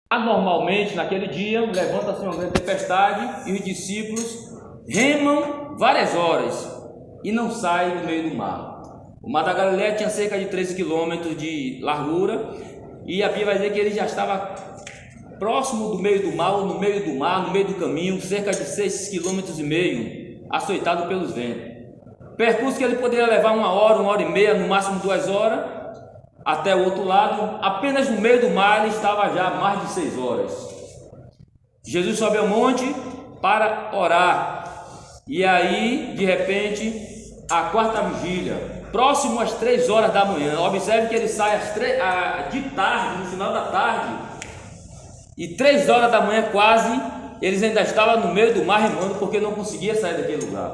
Anormalmente, naquele dia, levanta-se uma grande tempestade e os discípulos remam várias horas e não saem do meio do mar. O mar da Galileia tinha cerca de 13 quilômetros de largura e a Bíblia vai dizer que ele já estava próximo do meio do mar, ou no meio do mar, no meio do caminho, cerca de 6,5 km, açoitado pelos ventos. Percurso que ele poderia levar 1 hora e meia, no máximo 2 horas, até o outro lado. Apenas no meio do mar ele estava já mais de 6 horas. Jesus sobe ao monte para orar, e aí, de repente, a quarta vigília, próximo às 3 horas da manhã. Observe que ele sai de tarde, no final da tarde, e 3 horas da manhã quase, eles ainda estavam no meio do mar remando, porque não conseguia sair daquele lugar.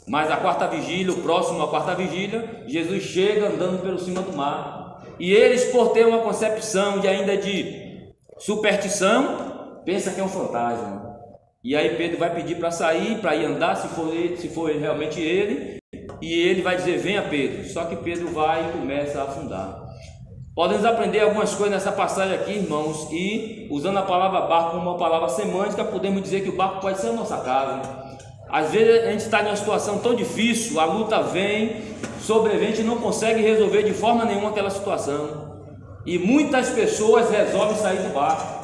Mas a quarta vigília, o próximo à quarta vigília, Jesus chega andando pelo cima do mar, e eles, por ter uma concepção de superstição, pensam que é um fantasma. E aí Pedro vai pedir para sair, para ir andar, se for realmente ele, e ele vai dizer: venha, Pedro. Só que Pedro vai e começa a afundar. Podemos aprender algumas coisas nessa passagem aqui, irmãos, e usando a palavra barco como uma palavra semântica, podemos dizer que o barco pode ser a nossa casa. Às vezes a gente está em uma situação tão difícil, a luta vem, sobrevivente não consegue resolver de forma nenhuma aquela situação, e muitas pessoas resolvem sair do barco.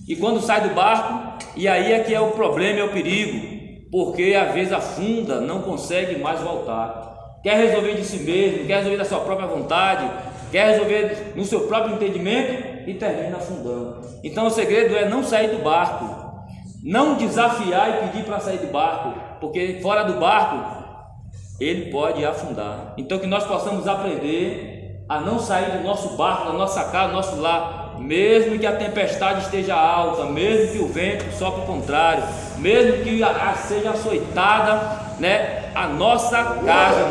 E quando sai do barco, e aí é que é o problema, é o perigo, porque às vezes afunda, não consegue mais voltar. Quer resolver de si mesmo, quer resolver da sua própria vontade, quer resolver no seu próprio entendimento e termina afundando. Então o segredo é não sair do barco, não desafiar e pedir para sair do barco, porque fora do barco ele pode afundar. Então que nós possamos aprender a não sair do nosso barco, da nossa casa, do nosso lar, mesmo que a tempestade esteja alta, mesmo que o vento sopre o contrário, mesmo que seja açoitada, a nossa casa,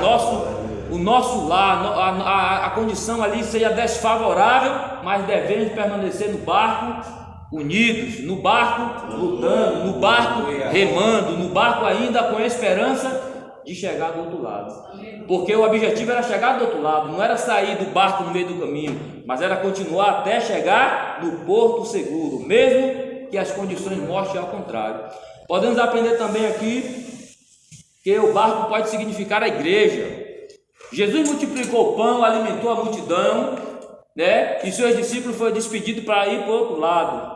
o nosso lar, a condição ali seja desfavorável, mas devemos permanecer no barco unidos, no barco lutando, no barco remando, no barco ainda com a esperança de chegar do outro lado, porque o objetivo era chegar do outro lado, não era sair do barco no meio do caminho, mas era continuar até chegar no porto seguro, mesmo que as condições mostrem ao contrário. Podemos aprender também aqui que o barco pode significar a igreja. Jesus multiplicou o pão, alimentou a multidão, e seus discípulos foram despedidos para ir para o outro lado.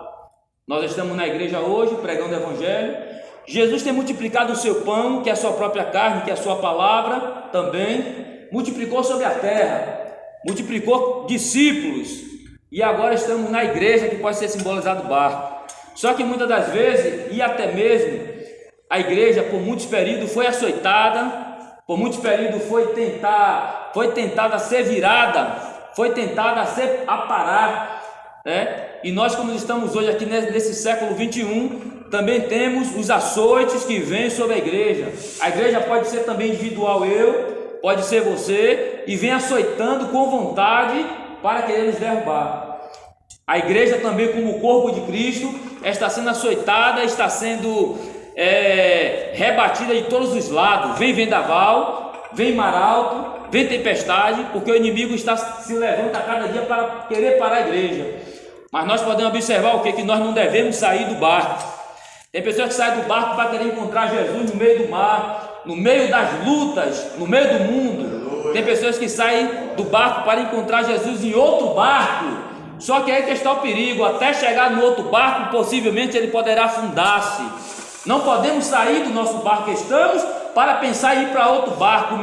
Nós estamos na igreja hoje, pregando o evangelho. Jesus tem multiplicado o seu pão, que é a sua própria carne, que é a sua palavra também, multiplicou sobre a terra, multiplicou discípulos, e agora estamos na igreja, que pode ser simbolizado o barco. Só que muitas das vezes, e até mesmo a igreja por muitos períodos foi açoitada, por muitos períodos foi tentada a ser virada, foi tentada a ser aparar, e nós, como estamos hoje aqui nesse século 21, também temos os açoites que vêm sobre a igreja. A igreja pode ser também individual, pode ser você, e vem açoitando com vontade para querer nos derrubar. A igreja também, como o corpo de Cristo, está sendo açoitada, está sendo rebatida de todos os lados. Vem vendaval, vem mar alto, vem tempestade, porque o inimigo se levanta a cada dia para querer parar a igreja. Mas nós podemos observar o que? Que nós não devemos sair do barco. Tem pessoas que saem do barco para querer encontrar Jesus no meio do mar, no meio das lutas, no meio do mundo. Tem pessoas que saem do barco para encontrar Jesus em outro barco. Só que aí que está o perigo, até chegar no outro barco, possivelmente ele poderá afundar-se. Não podemos sair do nosso barco que estamos para pensar em ir para outro barco.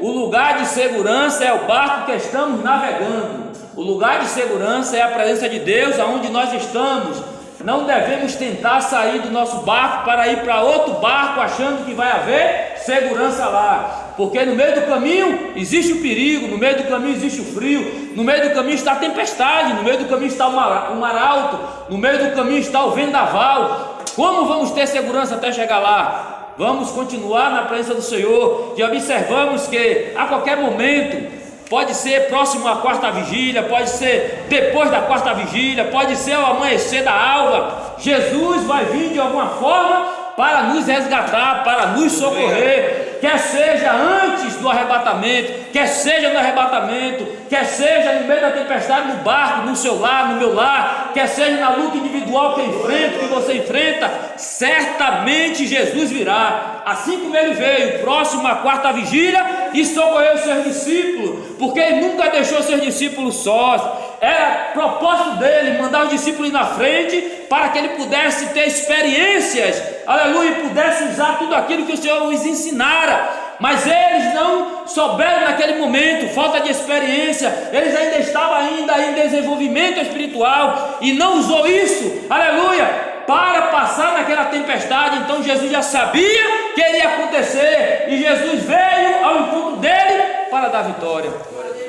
O lugar de segurança é o barco que estamos navegando. O lugar de segurança é a presença de Deus aonde nós estamos. Não devemos tentar sair do nosso barco para ir para outro barco achando que vai haver segurança lá, porque no meio do caminho existe o perigo, no meio do caminho existe o frio, no meio do caminho está a tempestade, no meio do caminho está o mar alto, no meio do caminho está o vendaval. Como vamos ter segurança até chegar lá? Vamos continuar na presença do Senhor, e observamos que a qualquer momento, pode ser próximo à quarta vigília, pode ser depois da quarta vigília, pode ser ao amanhecer da alva, Jesus vai vir de alguma forma para nos resgatar, para nos socorrer. quer seja antes do arrebatamento, quer seja no arrebatamento, quer seja no meio da tempestade, no barco, no seu lar, no meu lar, quer seja na luta individual que eu enfrento, que você enfrenta, certamente Jesus virá, assim como ele veio, próximo à quarta vigília, e socorreu os seus discípulos, porque ele nunca deixou seus discípulos sós. Era propósito dele mandar os discípulos na frente, para que ele pudesse ter experiências, aleluia, e pudesse usar tudo aquilo que o Senhor os ensinara. Mas eles não souberam naquele momento, falta de experiência, eles ainda estavam em desenvolvimento espiritual, e não usou isso, aleluia, para passar naquela tempestade. Então Jesus já sabia que iria acontecer, e Jesus veio ao encontro dele para dar vitória.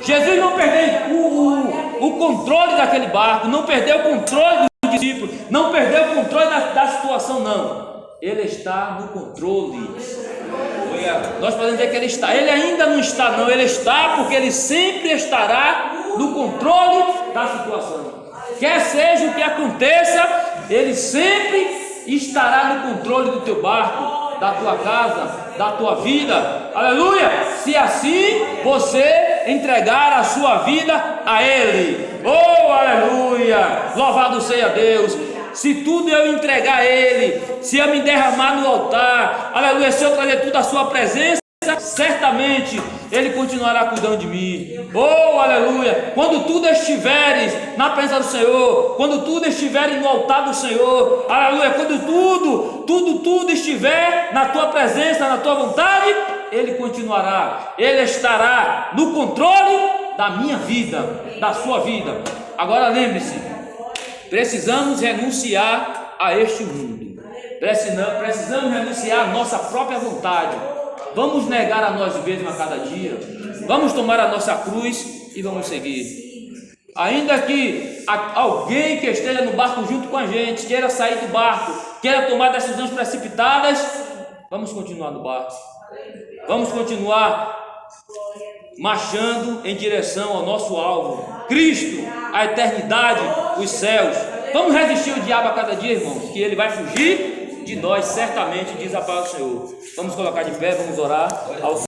Jesus não perdeu o controle daquele barco, não perdeu o controle dos discípulos, não perdeu o controle da situação, não. Ele está no controle. Nós podemos dizer que ele está, ele ainda não está, não, ele está, porque ele sempre estará no controle da situação. Quer seja o que aconteça, ele sempre estará no controle do teu barco, da tua casa, da tua vida, aleluia, se assim você entregar a sua vida a Ele. Oh, aleluia, louvado seja Deus. Se tudo eu entregar a Ele, se eu me derramar no altar, aleluia, se eu trazer tudo à sua presença, certamente Ele continuará cuidando de mim. Oh, aleluia, quando tudo estiveres na presença do Senhor, quando tudo estiver no altar do Senhor, aleluia, quando tudo estiver na tua presença, na tua vontade, Ele continuará, Ele estará no controle da minha vida, da sua vida. Agora lembre-se, precisamos renunciar a este mundo, precisamos renunciar à nossa própria vontade. Vamos negar a nós mesmos a cada dia, vamos tomar a nossa cruz e vamos seguir. Ainda que alguém que esteja no barco junto com a gente queira sair do barco, queira tomar decisões precipitadas, vamos continuar no barco, vamos continuar marchando em direção ao nosso alvo, Cristo, a eternidade, os céus. Vamos resistir ao diabo a cada dia, irmãos, que ele vai fugir de nós certamente, diz a palavra do Senhor. Vamos colocar de pé, vamos orar ao Senhor.